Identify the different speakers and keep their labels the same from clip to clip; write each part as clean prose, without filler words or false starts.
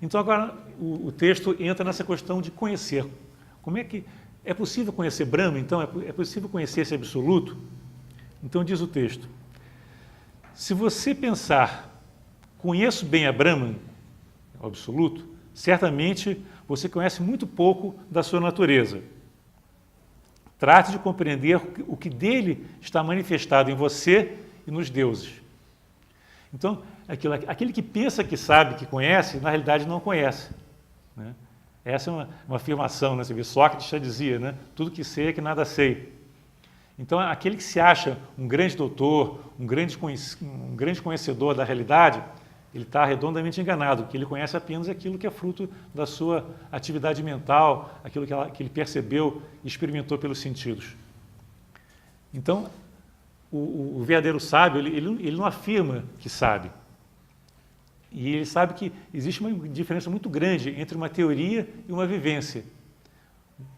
Speaker 1: Então agora o texto entra nessa questão de conhecer. Como é que é possível conhecer Brahma? Então é possível conhecer esse absoluto? Então diz o texto: se você pensar, conheço bem a Brahman, o absoluto, certamente você conhece muito pouco da sua natureza. Trate de compreender o que dele está manifestado em você e nos deuses. Então, aquele que pensa que sabe, que conhece, na realidade não conhece, né? Essa é uma afirmação, né? Você vê, Sócrates já dizia, né? Tudo que sei é que nada sei. Então, aquele que se acha um grande doutor, um grande conhecedor da realidade, ele está redondamente enganado, porque ele conhece apenas aquilo que é fruto da sua atividade mental, aquilo que ele percebeu e experimentou pelos sentidos. Então, o verdadeiro sábio, ele não afirma que sabe. E ele sabe que existe uma diferença muito grande entre uma teoria e uma vivência.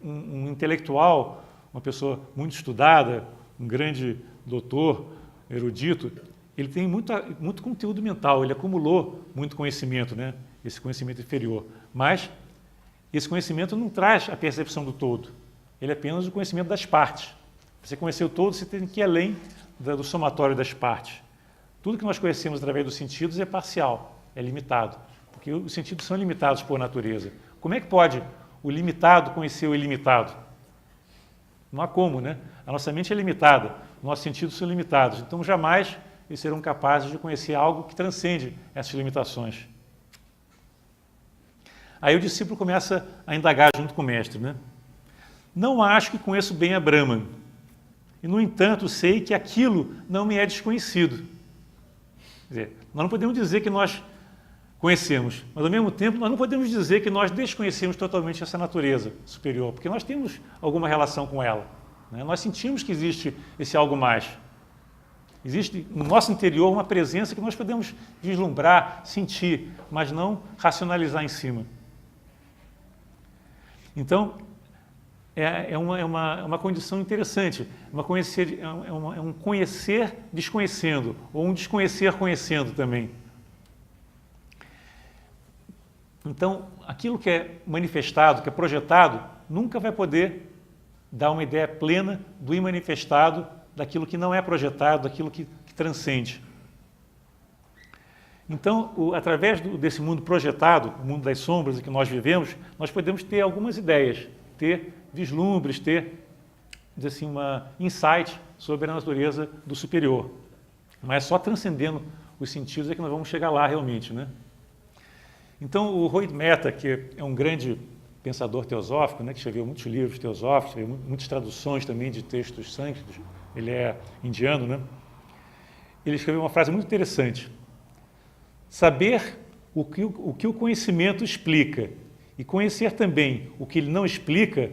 Speaker 1: Um intelectual, uma pessoa muito estudada, um grande doutor, erudito, ele tem muito conteúdo mental, ele acumulou muito conhecimento, né? Esse conhecimento inferior. Mas esse conhecimento não traz a percepção do todo, ele é apenas o conhecimento das partes. Você conhecer o todo, você tem que ir além do somatório das partes. Tudo que nós conhecemos através dos sentidos é parcial, é limitado, porque os sentidos são limitados por natureza. Como é que pode o limitado conhecer o ilimitado? Não há como, né? A nossa mente é limitada, nossos sentidos são limitados, então jamais eles serão capazes de conhecer algo que transcende essas limitações. Aí o discípulo começa a indagar junto com o mestre, né? Não acho que conheço bem a Brahman, e no entanto sei que aquilo não me é desconhecido. Quer dizer, nós não podemos dizer que nós conhecemos, mas ao mesmo tempo nós não podemos dizer que nós desconhecemos totalmente essa natureza superior, porque nós temos alguma relação com ela, né? Nós sentimos que existe esse algo mais. Existe no nosso interior uma presença que nós podemos vislumbrar, sentir, mas não racionalizar em cima. Então, é uma condição interessante, é um conhecer desconhecendo, ou um desconhecer conhecendo também. Então, aquilo que é manifestado, que é projetado, nunca vai poder dar uma ideia plena do imanifestado, daquilo que não é projetado, daquilo que transcende. Então, através desse mundo projetado, o mundo das sombras em que nós vivemos, nós podemos ter algumas ideias, ter vislumbres, ter assim, uma insight sobre a natureza do superior. Mas só transcendendo os sentidos é que nós vamos chegar lá realmente, né? Então, o Rohit Mehta, que é um grande pensador teosófico, né, que escreveu muitos livros teosóficos, muitas traduções também de textos sânscritos, ele é indiano, né? Ele escreveu uma frase muito interessante: saber o que o conhecimento explica e conhecer também o que ele não explica,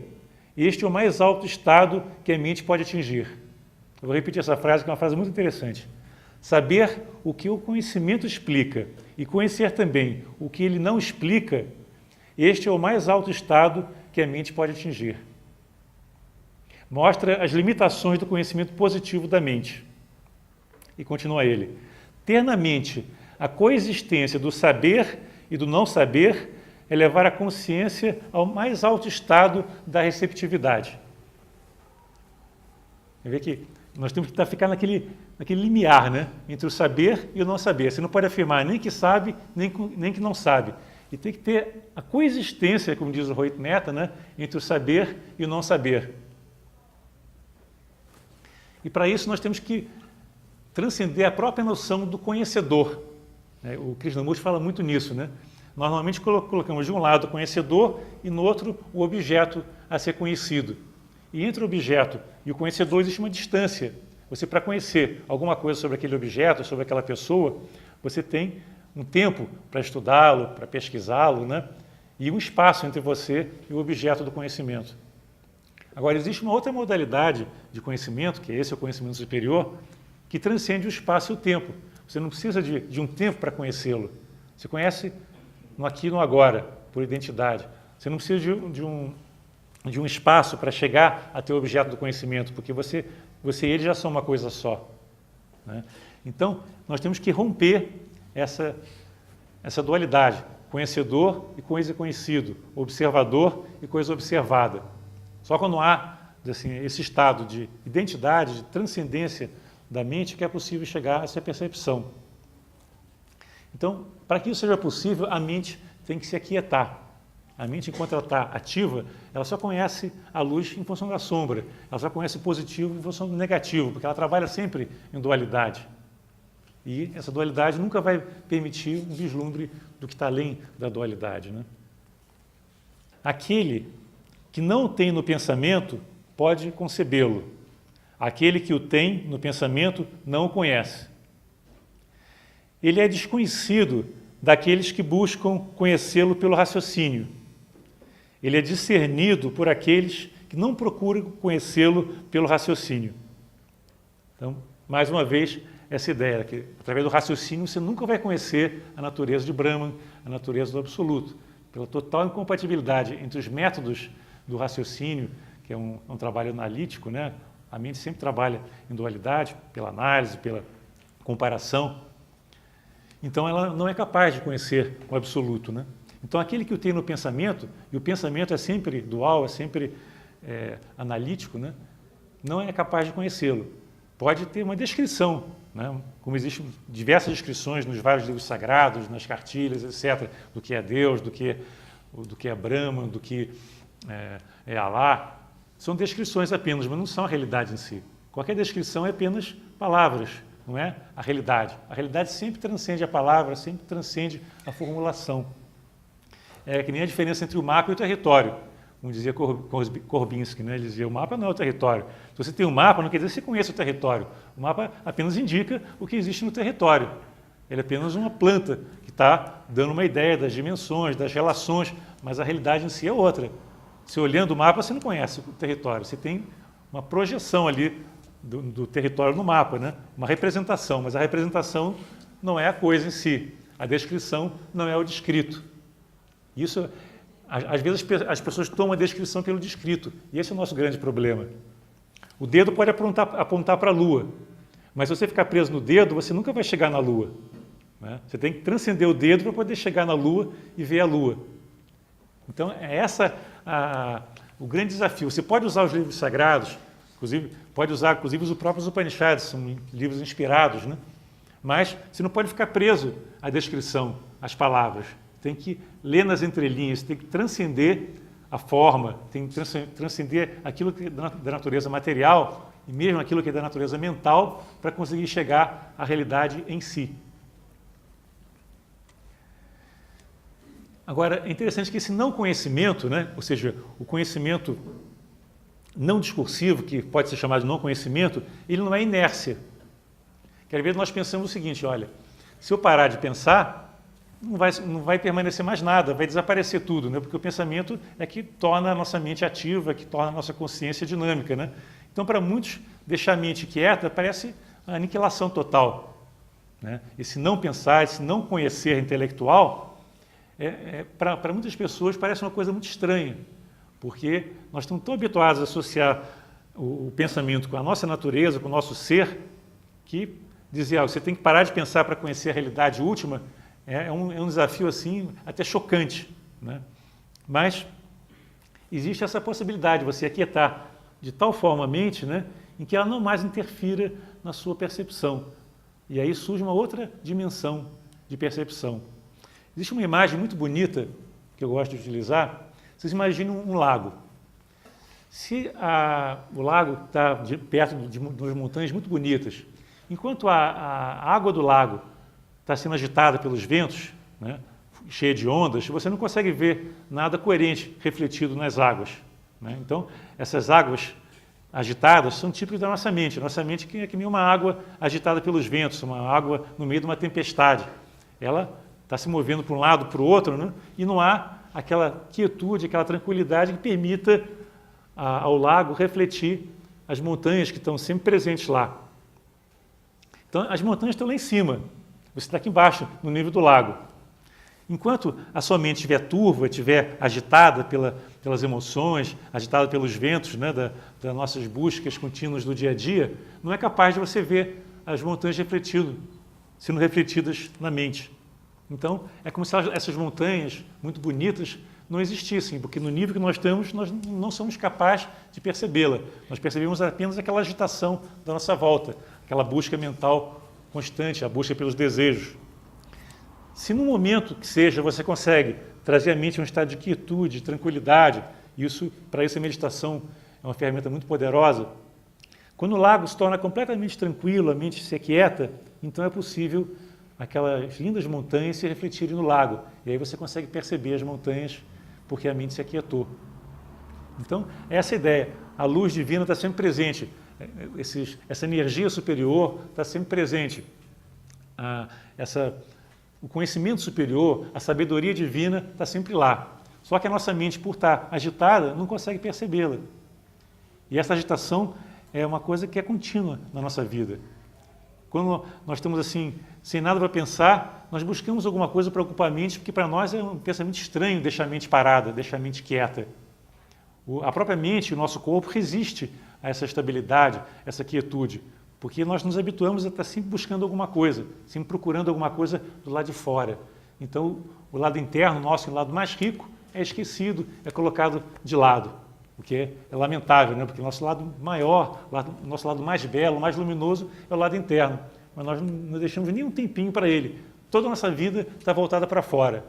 Speaker 1: este é o mais alto estado que a mente pode atingir. Eu vou repetir essa frase, que é uma frase muito interessante. Saber o que o conhecimento explica e conhecer também o que ele não explica, este é o mais alto estado que a mente pode atingir. Mostra as limitações do conhecimento positivo da mente. E continua ele: ter na mente a coexistência do saber e do não saber é levar a consciência ao mais alto estado da receptividade. Você vê que nós temos que ficar naquele limiar, né, entre o saber e o não saber. Você não pode afirmar nem que sabe, nem que não sabe. E tem que ter a coexistência, como diz o Rohit Mehta, né, entre o saber e o não saber. E para isso nós temos que transcender a própria noção do conhecedor. O Krishnamurti fala muito nisso, né? Nós normalmente colocamos de um lado o conhecedor e no outro o objeto a ser conhecido. E entre o objeto e o conhecedor existe uma distância. Você, para conhecer alguma coisa sobre aquele objeto, sobre aquela pessoa, você tem um tempo para estudá-lo, para pesquisá-lo, né? E um espaço entre você e o objeto do conhecimento. Agora, existe uma outra modalidade de conhecimento, que esse é o conhecimento superior, que transcende o espaço e o tempo. Você não precisa de um tempo para conhecê-lo. Você conhece no aqui e no agora, por identidade. Você não precisa de um espaço para chegar até o objeto do conhecimento, porque você e ele já são uma coisa só, né? Então, nós temos que romper essa dualidade. conhecedor e coisa conhecido, observador e coisa observada. Só quando há assim, esse estado de identidade, de transcendência da mente, que é possível chegar a essa percepção. Então, para que isso seja possível, a mente tem que se aquietar. A mente, enquanto ela está ativa, ela só conhece a luz em função da sombra, ela só conhece o positivo em função do negativo, porque ela trabalha sempre em dualidade. E essa dualidade nunca vai permitir um vislumbre do que está além da dualidade, né? Aquele que não o tem no pensamento pode concebê-lo. Aquele que o tem no pensamento não o conhece. Ele é desconhecido daqueles que buscam conhecê-lo pelo raciocínio. Ele é discernido por aqueles que não procuram conhecê-lo pelo raciocínio. Então, mais uma vez, essa ideia que, através do raciocínio, você nunca vai conhecer a natureza de Brahman, a natureza do Absoluto, pela total incompatibilidade entre os métodos do raciocínio, que é um trabalho analítico, né? A mente sempre trabalha em dualidade, pela análise, pela comparação. Então, ela não é capaz de conhecer o Absoluto, né? Então, aquele que o tem no pensamento, e o pensamento é sempre dual, é sempre analítico, né? Não é capaz de conhecê-lo. Pode ter uma descrição, né? Como existem diversas descrições nos vários livros sagrados, nas cartilhas, etc., do que é Deus, do que é Brahman, do que é Alá. São descrições apenas, mas não são a realidade em si. Qualquer descrição é apenas palavras, não é a realidade. A realidade sempre transcende a palavra, sempre transcende a formulação. É que nem a diferença entre o mapa e o território. Como dizia Korbinski, né? Ele dizia, o mapa não é o território. Se você tem um mapa, não quer dizer que você conheça o território. O mapa apenas indica o que existe no território. Ele é apenas uma planta que está dando uma ideia das dimensões, das relações, mas a realidade em si é outra. Você olhando o mapa, você não conhece o território. Você tem uma projeção ali do território no mapa, né? Uma representação, mas a representação não é a coisa em si. A descrição não é o descrito. Isso, às vezes, as pessoas tomam a descrição pelo descrito, e esse é o nosso grande problema. O dedo pode apontar para a Lua, mas se você ficar preso no dedo, você nunca vai chegar na Lua, né? Você tem que transcender o dedo para poder chegar na Lua e ver a Lua. Então, é essa o grande desafio. Você pode usar os livros sagrados, pode usar, inclusive, os próprios Upanishads, são livros inspirados, né? Mas você não pode ficar preso à descrição, às palavras. Tem que ler nas entrelinhas, tem que transcender a forma, tem que transcender aquilo que é da natureza material e mesmo aquilo que é da natureza mental para conseguir chegar à realidade em si. Agora, é interessante que esse não conhecimento, né, ou seja, o conhecimento não discursivo, que pode ser chamado de não conhecimento, ele não é inércia. Que às vezes nós pensamos o seguinte, olha, se eu parar de pensar, não vai permanecer mais nada, vai desaparecer tudo, né? Porque o pensamento é que torna a nossa mente ativa, que torna a nossa consciência dinâmica, né? Então, para muitos, deixar a mente quieta parece a aniquilação total, né? Esse não pensar, esse não conhecer intelectual, para muitas pessoas parece uma coisa muito estranha, porque nós estamos tão habituados a associar o pensamento com a nossa natureza, com o nosso ser, que dizer, você tem que parar de pensar para conhecer a realidade última, é um desafio assim até chocante, né? Mas existe essa possibilidade de você aquietar de tal forma a mente, né, em que ela não mais interfira na sua percepção. E aí surge uma outra dimensão de percepção. Existe uma imagem muito bonita que eu gosto de utilizar. Vocês imaginam um lago. Se o lago está perto de umas montanhas muito bonitas, enquanto a água do lago está sendo agitada pelos ventos, né, cheia de ondas, você não consegue ver nada coerente refletido nas águas, né? Então, essas águas agitadas são típicas da nossa mente. Nossa mente é que nem uma água agitada pelos ventos, uma água no meio de uma tempestade. Ela está se movendo para um lado, para o outro, né? E não há aquela quietude, aquela tranquilidade que permita ao lago refletir as montanhas que estão sempre presentes lá. Então, as montanhas estão lá em cima. Você está aqui embaixo, no nível do lago. Enquanto a sua mente estiver turva, estiver agitada pelas emoções, agitada pelos ventos, né, das nossas buscas contínuas do dia a dia, não é capaz de você ver as montanhas sendo refletidas na mente. Então, é como se essas montanhas muito bonitas não existissem, porque no nível que nós estamos, nós não somos capazes de percebê-la. Nós percebemos apenas aquela agitação da nossa volta, aquela busca mental constante, a busca pelos desejos. Se no momento que seja você consegue trazer a mente a um estado de quietude, de tranquilidade, para isso a meditação é uma ferramenta muito poderosa, quando o lago se torna completamente tranquilo, a mente se aquieta, então é possível aquelas lindas montanhas se refletirem no lago. E aí você consegue perceber as montanhas porque a mente se aquietou. Então, essa é a ideia. A luz divina está sempre presente. Essa energia superior está sempre presente. O conhecimento superior, a sabedoria divina está sempre lá. Só que a nossa mente, por estar agitada, não consegue percebê-la. E essa agitação é uma coisa que é contínua na nossa vida. Quando nós estamos assim, sem nada para pensar, nós buscamos alguma coisa para ocupar a mente, porque para nós é um pensamento estranho deixar a mente parada, deixar a mente quieta. A própria mente, o nosso corpo, resiste a essa estabilidade, essa quietude, porque nós nos habituamos a estar sempre buscando alguma coisa, sempre procurando alguma coisa do lado de fora. Então, o lado interno, nosso o lado mais rico, é esquecido, é colocado de lado, o que é lamentável, né? Porque o nosso lado maior, o nosso lado mais belo, mais luminoso, é o lado interno. Mas nós não deixamos nem um tempinho para ele. Toda a nossa vida está voltada para fora.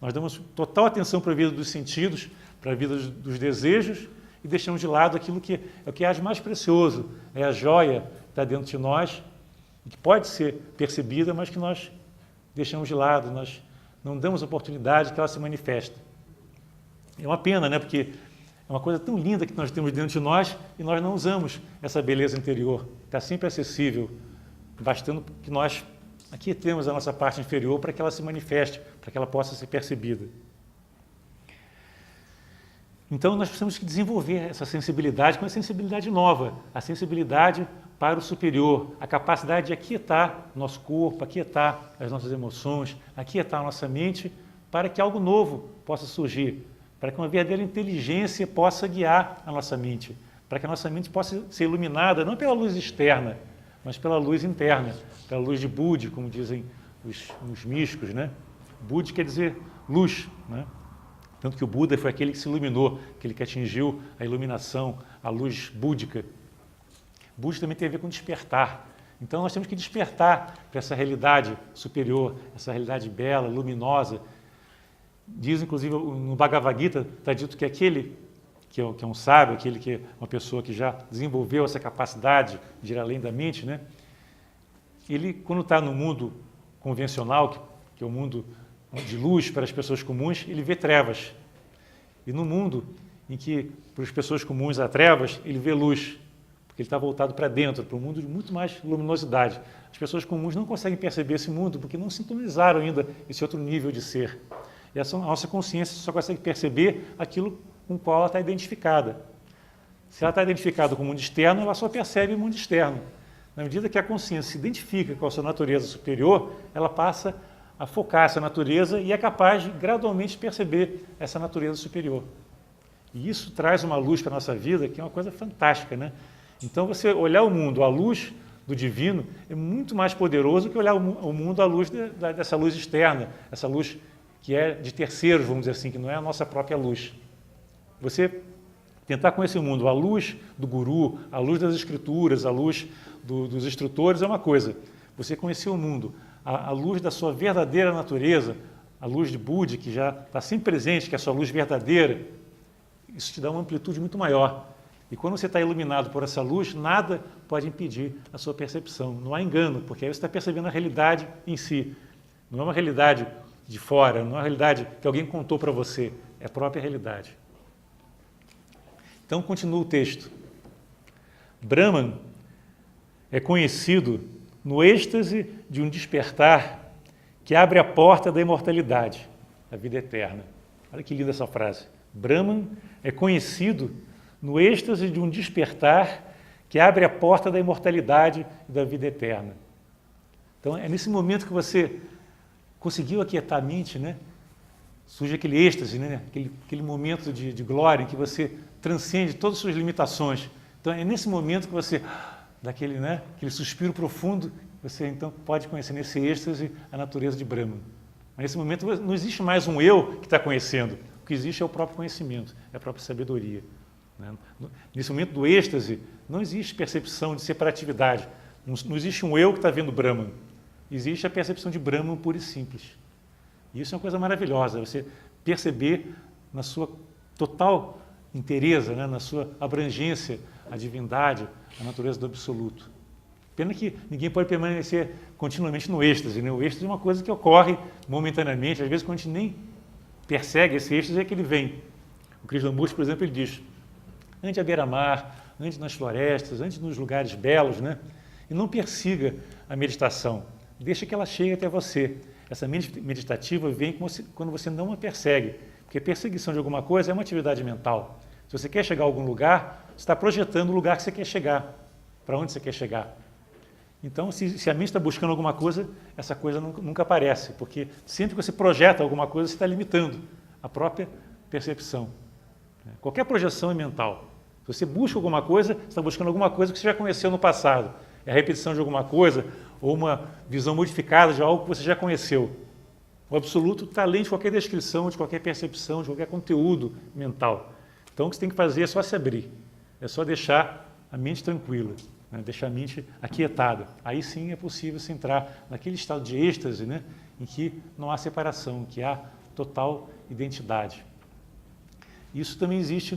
Speaker 1: Nós damos total atenção para a vida dos sentidos, para a vida dos desejos, e deixamos de lado aquilo que é o que há de mais precioso, é a joia que está dentro de nós, que pode ser percebida, mas que nós deixamos de lado, nós não damos oportunidade que ela se manifeste. É uma pena, né? Porque é uma coisa tão linda que nós temos dentro de nós e nós não usamos essa beleza interior. Está sempre acessível, bastando que nós aquietemos a nossa parte inferior para que ela se manifeste, para que ela possa ser percebida. Então nós precisamos desenvolver essa sensibilidade com uma sensibilidade nova, a sensibilidade para o superior, a capacidade de aquietar o nosso corpo, aquietar as nossas emoções, aquietar a nossa mente para que algo novo possa surgir, para que uma verdadeira inteligência possa guiar a nossa mente, para que a nossa mente possa ser iluminada não pela luz externa, mas pela luz interna, pela luz de Budi, como dizem os místicos, né? Budi quer dizer luz, né? Tanto que o Buda foi aquele que se iluminou, aquele que atingiu a iluminação, a luz búdica. Budi também tem a ver com despertar. Então nós temos que despertar para essa realidade superior, essa realidade bela, luminosa. Diz, inclusive, no Bhagavad Gita, está dito que aquele que é um sábio, aquele que é uma pessoa que já desenvolveu essa capacidade de ir além da mente, né? Ele, quando está no mundo convencional, que é o mundo de luz para as pessoas comuns, ele vê trevas. E no mundo em que, para as pessoas comuns, há trevas, ele vê luz, porque ele está voltado para dentro, para um mundo de muito mais luminosidade. As pessoas comuns não conseguem perceber esse mundo, porque não sintonizaram ainda esse outro nível de ser. E a nossa consciência só consegue perceber aquilo com o qual ela está identificada. Se ela está identificada com o mundo externo, ela só percebe o mundo externo. Na medida que a consciência se identifica com a sua natureza superior, ela passa a focar essa natureza e é capaz de gradualmente perceber essa natureza superior. E isso traz uma luz para a nossa vida que é uma coisa fantástica, né? Então, você olhar o mundo à luz do divino é muito mais poderoso que olhar o mundo à luz dessa luz externa, essa luz que é de terceiros, vamos dizer assim, que não é a nossa própria luz. Você tentar conhecer o mundo à luz do guru, à luz das escrituras, à luz dos instrutores é uma coisa. Você conhecer o mundo à luz da sua verdadeira natureza, a luz de Budi, que já está sempre presente, que é a sua luz verdadeira, isso te dá uma amplitude muito maior. E quando você está iluminado por essa luz, nada pode impedir a sua percepção. Não há engano, porque aí você está percebendo a realidade em si. Não é uma realidade de fora, não é uma realidade que alguém contou para você, é a própria realidade. Então, continua o texto. Brahman é conhecido no êxtase de um despertar que abre a porta da imortalidade, da vida eterna. Olha que linda essa frase. Brahman é conhecido no êxtase de um despertar que abre a porta da imortalidade e da vida eterna. Então, é nesse momento que você conseguiu aquietar a mente, né? Surge aquele êxtase, né? Aquele momento de glória em que você transcende todas as suas limitações. Então, é nesse momento que você, aquele suspiro profundo, você então pode conhecer nesse êxtase a natureza de Brahman. Mas nesse momento não existe mais um eu que está conhecendo. O que existe é o próprio conhecimento, é a própria sabedoria. Né? Nesse momento do êxtase, não existe percepção de separatividade. Não existe um eu que está vendo Brahman. Existe a percepção de Brahman pura e simples. E isso é uma coisa maravilhosa, você perceber na sua total inteireza, né? Na sua abrangência, a divindade, a natureza do absoluto. Pena que ninguém pode permanecer continuamente no êxtase. Né? O êxtase é uma coisa que ocorre momentaneamente. Às vezes, quando a gente nem persegue esse êxtase, é que ele vem. O Krishnamurti, por exemplo, ele diz: ande à beira-mar, ande nas florestas, ande nos lugares belos, né? E não persiga a meditação. Deixa que ela chegue até você. Essa mente meditativa vem quando você não a persegue. Porque a perseguição de alguma coisa é uma atividade mental. Se você quer chegar a algum lugar, você está projetando o lugar que você quer chegar. Para onde você quer chegar. Então, se a mente está buscando alguma coisa, essa coisa nunca aparece, porque sempre que você projeta alguma coisa, você está limitando a própria percepção. Qualquer projeção é mental. Se você busca alguma coisa, você está buscando alguma coisa que você já conheceu no passado. É a repetição de alguma coisa ou uma visão modificada de algo que você já conheceu. O absoluto está além de qualquer descrição, de qualquer percepção, de qualquer conteúdo mental. Então, o que você tem que fazer é só se abrir, é só deixar a mente tranquila. Né, deixar a mente aquietada. Aí sim é possível se entrar naquele estado de êxtase, né, em que não há separação, que há total identidade. Isso também existe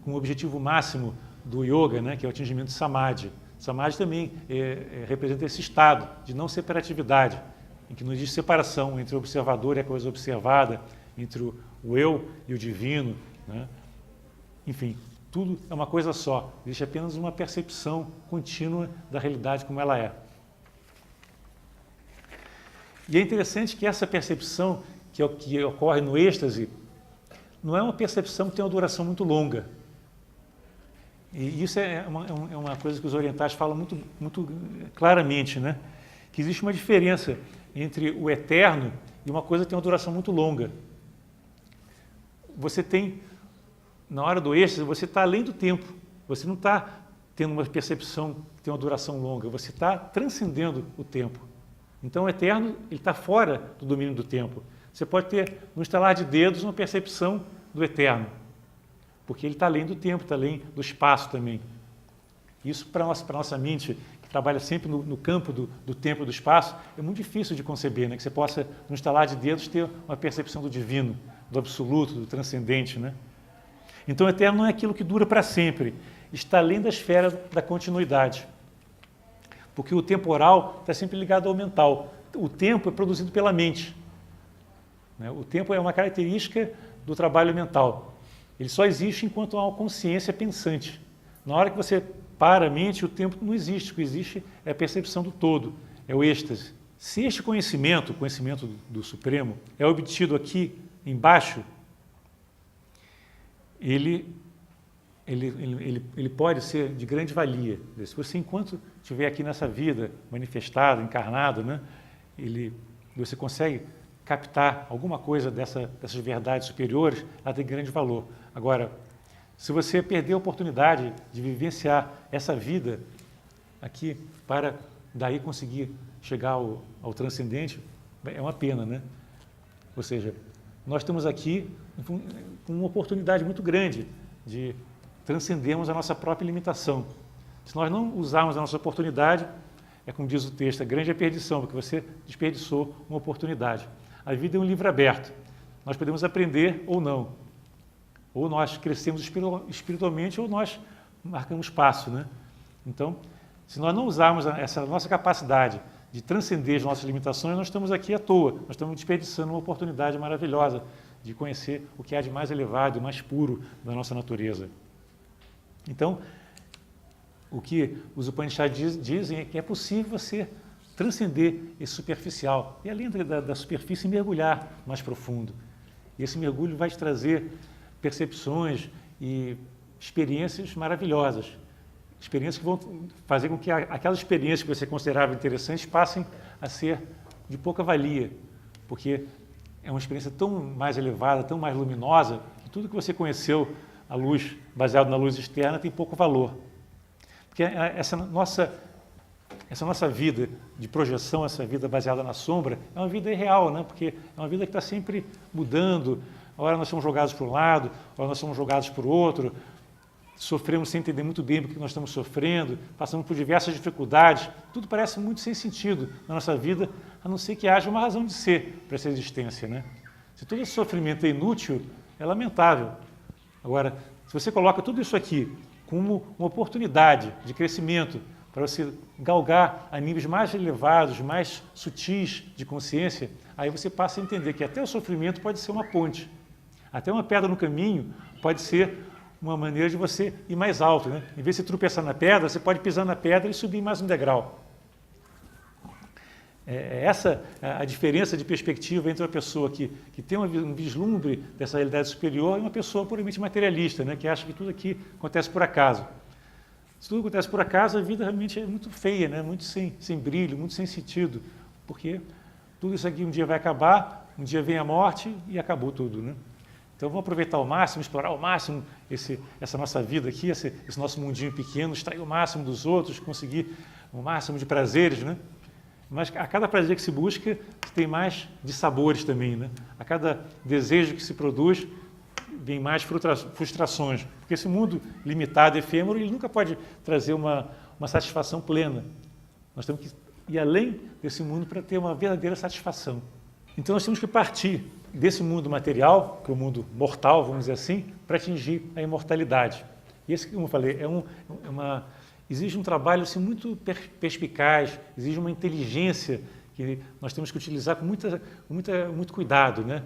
Speaker 1: com o objetivo máximo do yoga, né, que é o atingimento de samadhi. Samadhi também representa esse estado de não separatividade, em que não existe separação entre o observador e a coisa observada, entre o eu e o divino. Né? Enfim, tudo é uma coisa só, existe apenas uma percepção contínua da realidade como ela é. E é interessante que essa percepção que ocorre no êxtase não é uma percepção que tem uma duração muito longa. E isso é uma coisa que os orientais falam muito claramente, né? Que existe uma diferença entre o eterno e uma coisa que tem uma duração muito longa. Você tem... Na hora do êxtase, você está além do tempo. Você não está tendo uma percepção que tem uma duração longa. Você está transcendendo o tempo. Então, o eterno ele está fora do domínio do tempo. Você pode ter, no estalar de dedos, uma percepção do eterno. Porque ele está além do tempo, está além do espaço também. Isso, para a nossa mente, que trabalha sempre no campo do tempo e do espaço, é muito difícil de conceber, né? Que você possa, no estalar de dedos, ter uma percepção do divino, do absoluto, do transcendente, né? Então, o eterno não é aquilo que dura para sempre, está além da esfera da continuidade. Porque o temporal está sempre ligado ao mental. O tempo é produzido pela mente. O tempo é uma característica do trabalho mental. Ele só existe enquanto há uma consciência pensante. Na hora que você para a mente, o tempo não existe. O que existe é a percepção do todo, é o êxtase. Se este conhecimento, o conhecimento do Supremo, é obtido aqui embaixo, ele pode ser de grande valia. Se você, enquanto estiver aqui nessa vida, manifestado, encarnado, né, você consegue captar alguma coisa dessas verdades superiores, ela tem grande valor. Agora, se você perder a oportunidade de vivenciar essa vida aqui para daí conseguir chegar ao transcendente, é uma pena, né? Ou seja, nós estamos aqui com uma oportunidade muito grande de transcendermos a nossa própria limitação. Se nós não usarmos a nossa oportunidade, é como diz o texto, a grande é a perdição, porque você desperdiçou uma oportunidade. A vida é um livro aberto. Nós podemos aprender ou não. Ou nós crescemos espiritualmente ou nós marcamos passo, né? Então, se nós não usarmos essa nossa capacidade de transcender as nossas limitações, nós estamos aqui à toa. Nós estamos desperdiçando uma oportunidade maravilhosa de conhecer o que há de mais elevado e mais puro da nossa natureza. Então, o que os Upanishads dizem é que é possível você transcender esse superficial e, além da superfície, mergulhar mais profundo. E esse mergulho vai te trazer percepções e experiências maravilhosas. Experiências que vão fazer com que aquelas experiências que você considerava interessantes passem a ser de pouca valia, porque é uma experiência tão mais elevada, tão mais luminosa, que tudo que você conheceu à luz, baseado na luz externa, tem pouco valor. Porque essa essa nossa vida de projeção, essa vida baseada na sombra, é uma vida irreal, né? Porque é uma vida que está sempre mudando. Ora nós somos jogados para um lado, ora nós somos jogados para o outro, sofremos sem entender muito bem o que nós estamos sofrendo, passamos por diversas dificuldades, tudo parece muito sem sentido na nossa vida, a não ser que haja uma razão de ser para essa existência, né? Se todo esse sofrimento é inútil, é lamentável. Agora, se você coloca tudo isso aqui como uma oportunidade de crescimento para você galgar a níveis mais elevados, mais sutis de consciência, aí você passa a entender que até o sofrimento pode ser uma ponte. Até uma pedra no caminho pode ser uma maneira de você ir mais alto, né? Em vez de você tropeçar na pedra, você pode pisar na pedra e subir mais um degrau. Essa a diferença de perspectiva entre uma pessoa que tem um vislumbre dessa realidade superior e uma pessoa puramente materialista, né? Que acha que tudo aqui acontece por acaso. Se tudo acontece por acaso, a vida realmente é muito feia, né? Muito sem brilho, muito sem sentido, porque tudo isso aqui um dia vai acabar, um dia vem a morte e acabou tudo, né? Então vamos aproveitar ao máximo, explorar ao máximo essa nossa vida aqui, esse nosso mundinho pequeno, extrair o máximo dos outros, conseguir o máximo de prazeres, né? Mas a cada prazer que se busca, tem mais de sabores também, né? A cada desejo que se produz, vem mais frustrações. Porque esse mundo limitado, efêmero, ele nunca pode trazer uma satisfação plena. Nós temos que ir além desse mundo para ter uma verdadeira satisfação. Então nós temos que partir desse mundo material, que é o mundo mortal, vamos dizer assim, para atingir a imortalidade. E esse, como eu falei, exige um trabalho assim, muito perspicaz, exige uma inteligência que nós temos que utilizar com muito cuidado, né?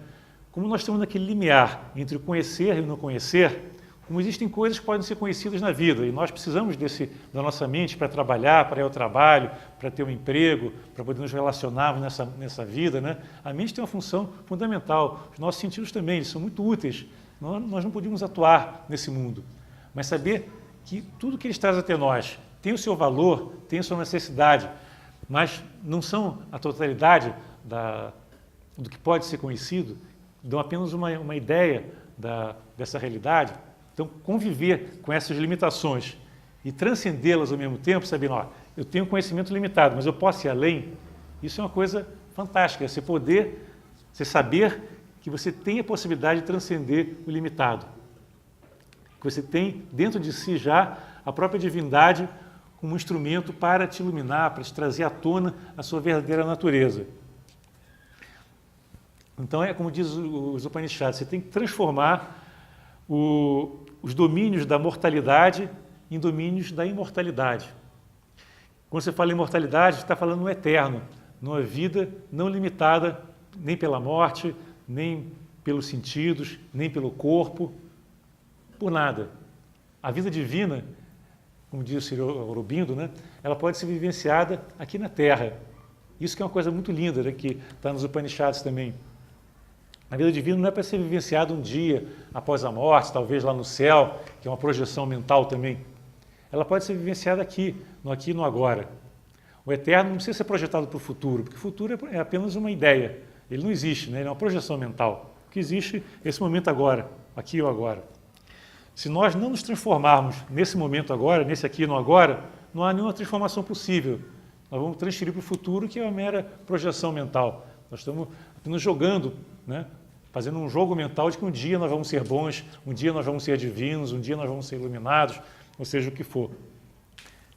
Speaker 1: Como nós estamos naquele limiar entre o conhecer e o não conhecer, como existem coisas que podem ser conhecidas na vida e nós precisamos da nossa mente para trabalhar, para ir ao trabalho, para ter um emprego, para poder nos relacionarmos nessa vida, né? A mente tem uma função fundamental, os nossos sentidos também, eles são muito úteis. Nós não podemos atuar nesse mundo, mas saber que tudo que eles trazem até nós tem o seu valor, tem a sua necessidade, mas não são a totalidade do que pode ser conhecido, dão apenas uma ideia dessa realidade. Então, conviver com essas limitações e transcendê-las ao mesmo tempo, sabendo, eu tenho conhecimento limitado, mas eu posso ir além, isso é uma coisa fantástica, você saber que você tem a possibilidade de transcender o limitado. Que você tem dentro de si já a própria divindade como um instrumento para te iluminar, para te trazer à tona a sua verdadeira natureza. Então, é como diz os Upanishads, você tem que transformar os domínios da mortalidade em domínios da imortalidade. Quando você fala em imortalidade, você está falando no eterno, numa vida não limitada nem pela morte, nem pelos sentidos, nem pelo corpo, por nada. A vida divina, como diz o Sri Aurobindo, né, ela pode ser vivenciada aqui na Terra. Isso que é uma coisa muito linda, né, que está nos Upanishads também. A vida divina não é para ser vivenciada um dia após a morte, talvez lá no céu, que é uma projeção mental também. Ela pode ser vivenciada aqui e no agora. O eterno não precisa ser projetado para o futuro, porque o futuro é apenas uma ideia. Ele não existe, né? Ele é uma projeção mental. O que existe é esse momento agora, aqui ou agora. Se nós não nos transformarmos nesse momento agora, nesse aqui e no agora, não há nenhuma transformação possível. Nós vamos transferir para o futuro, que é uma mera projeção mental. Nós estamos apenas jogando, né? Fazendo um jogo mental de que um dia nós vamos ser bons, um dia nós vamos ser divinos, um dia nós vamos ser iluminados, ou seja, o que for.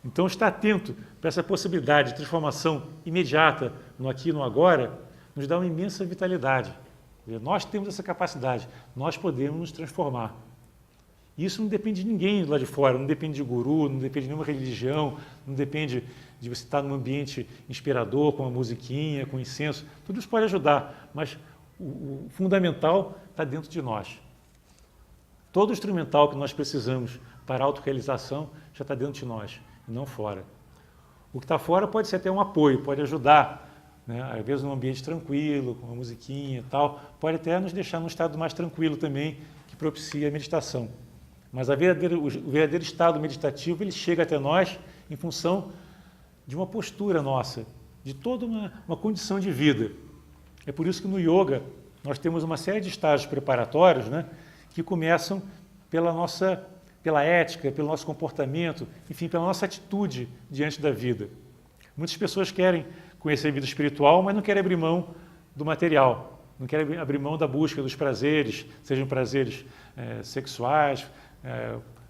Speaker 1: Então, estar atento para essa possibilidade de transformação imediata no aqui e no agora nos dá uma imensa vitalidade. Nós temos essa capacidade, nós podemos nos transformar. Isso não depende de ninguém lá de fora, não depende de guru, não depende de nenhuma religião, não depende de você estar num ambiente inspirador, com uma musiquinha, com incenso. Tudo isso pode ajudar, mas o fundamental está dentro de nós. Todo o instrumental que nós precisamos para a autorrealização já está dentro de nós, e não fora. O que está fora pode ser até um apoio, pode ajudar, né? Às vezes num ambiente tranquilo, com uma musiquinha e tal, pode até nos deixar num estado mais tranquilo também, que propicia a meditação. Mas o verdadeiro estado meditativo, ele chega até nós em função de uma postura nossa, de toda uma condição de vida. É por isso que no yoga nós temos uma série de estágios preparatórios, né, que começam pela ética, pelo nosso comportamento, enfim, pela nossa atitude diante da vida. Muitas pessoas querem conhecer a vida espiritual, mas não querem abrir mão do material, não querem abrir mão da busca dos prazeres, sejam prazeres sexuais,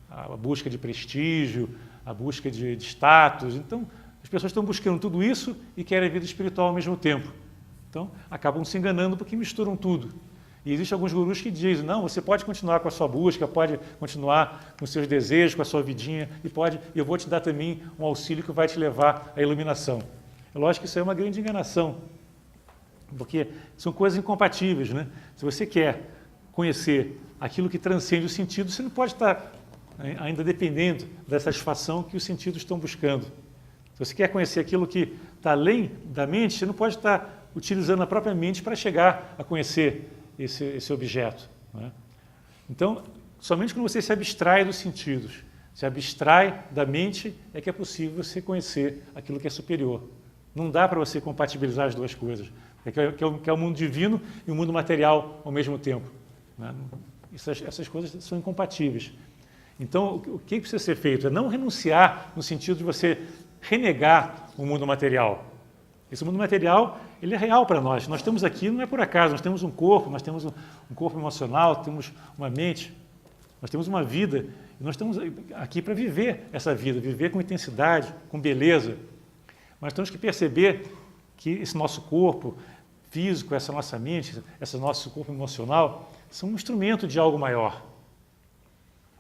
Speaker 1: a busca de prestígio, a busca de status. Então, as pessoas estão buscando tudo isso e querem a vida espiritual ao mesmo tempo. Então, acabam se enganando porque misturam tudo. E existem alguns gurus que dizem, não, você pode continuar com a sua busca, pode continuar com os seus desejos, com a sua vidinha, e eu vou te dar também um auxílio que vai te levar à iluminação. É lógico que isso é uma grande enganação, porque são coisas incompatíveis, né? Se você quer conhecer aquilo que transcende o sentido, você não pode estar ainda dependendo da satisfação que os sentidos estão buscando. Se você quer conhecer aquilo que está além da mente, você não pode estar utilizando a própria mente para chegar a conhecer esse objeto. Né? Então, somente quando você se abstrai dos sentidos, se abstrai da mente, é que é possível você conhecer aquilo que é superior. Não dá para você compatibilizar as duas coisas, que é o mundo divino e o mundo material ao mesmo tempo. Né? Essas coisas são incompatíveis. Então, o que precisa ser feito? É não renunciar no sentido de você renegar o mundo material. Esse mundo material, ele é real para nós. Nós estamos aqui, não é por acaso, nós temos um corpo, nós temos um corpo emocional, temos uma mente, nós temos uma vida, e nós estamos aqui para viver essa vida, viver com intensidade, com beleza. Mas temos que perceber que esse nosso corpo físico, essa nossa mente, esse nosso corpo emocional, são um instrumento de algo maior.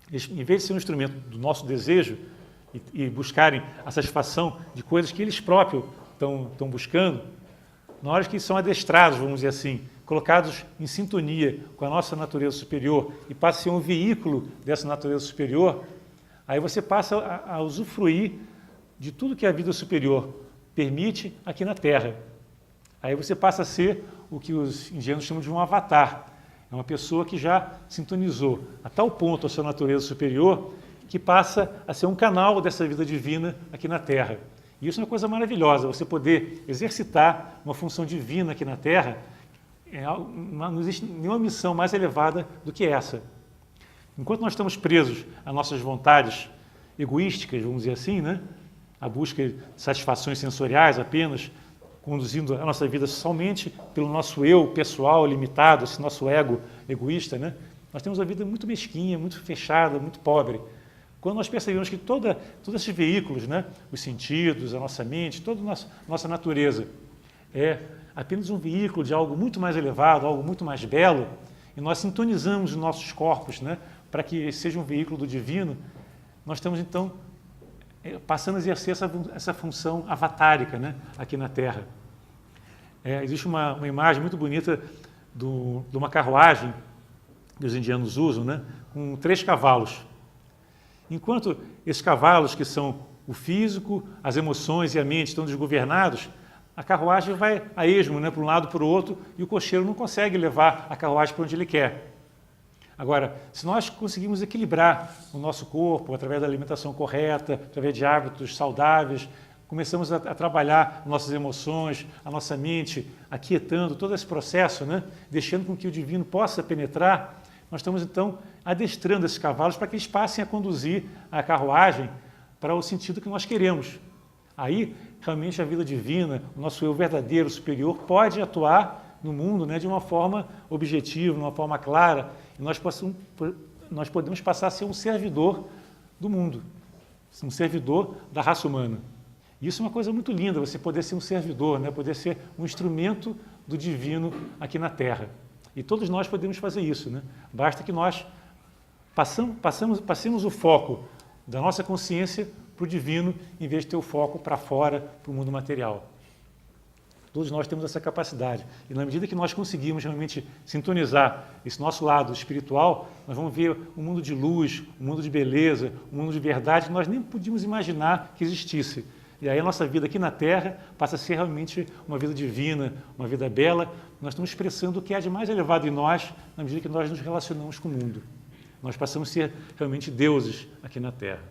Speaker 1: Eles, em vez de ser um instrumento do nosso desejo e buscarem a satisfação de coisas que eles próprios estão buscando, na hora que são adestrados, vamos dizer assim, colocados em sintonia com a nossa natureza superior e passa a ser um veículo dessa natureza superior, aí você passa a usufruir de tudo que a vida superior permite aqui na Terra. Aí você passa a ser o que os indianos chamam de um avatar. É uma pessoa que já sintonizou a tal ponto a sua natureza superior que passa a ser um canal dessa vida divina aqui na Terra. E isso é uma coisa maravilhosa, você poder exercitar uma função divina aqui na Terra, não existe nenhuma missão mais elevada do que essa. Enquanto nós estamos presos às nossas vontades egoísticas, vamos dizer assim, né? A busca de satisfações sensoriais apenas, conduzindo a nossa vida somente pelo nosso eu pessoal limitado, esse nosso ego egoísta, né? Nós temos uma vida muito mesquinha, muito fechada, muito pobre. Quando nós percebemos que todos esses veículos, né, os sentidos, a nossa mente, toda a nossa natureza é apenas um veículo de algo muito mais elevado, algo muito mais belo, e nós sintonizamos os nossos corpos, né, para que seja um veículo do divino, nós estamos então passando a exercer essa função avatárica, né, aqui na Terra. Existe uma imagem muito bonita de uma carruagem que os indianos usam, né, com 3 cavalos. Enquanto esses cavalos, que são o físico, as emoções e a mente, estão desgovernados, a carruagem vai a esmo, né, para um lado e para o outro, e o cocheiro não consegue levar a carruagem para onde ele quer. Agora, se nós conseguimos equilibrar o nosso corpo através da alimentação correta, através de hábitos saudáveis, começamos a trabalhar nossas emoções, a nossa mente, aquietando todo esse processo, né, deixando com que o divino possa penetrar, nós estamos então adestrando esses cavalos para que eles passem a conduzir a carruagem para o sentido que nós queremos. Aí, realmente, a vida divina, o nosso eu verdadeiro, superior, pode atuar no mundo, né, de uma forma objetiva, de uma forma clara, e nós podemos passar a ser um servidor do mundo, um servidor da raça humana. E isso é uma coisa muito linda, você poder ser um servidor, né, poder ser um instrumento do divino aqui na Terra. E todos nós podemos fazer isso, né? Basta que nós passemos o foco da nossa consciência para o divino, em vez de ter o foco para fora, para o mundo material. Todos nós temos essa capacidade. E na medida que nós conseguimos realmente sintonizar esse nosso lado espiritual, nós vamos ver um mundo de luz, um mundo de beleza, um mundo de verdade que nós nem podíamos imaginar que existisse. E aí a nossa vida aqui na Terra passa a ser realmente uma vida divina, uma vida bela. Nós estamos expressando o que há de mais elevado em nós na medida que nós nos relacionamos com o mundo. Nós passamos a ser realmente deuses aqui na Terra.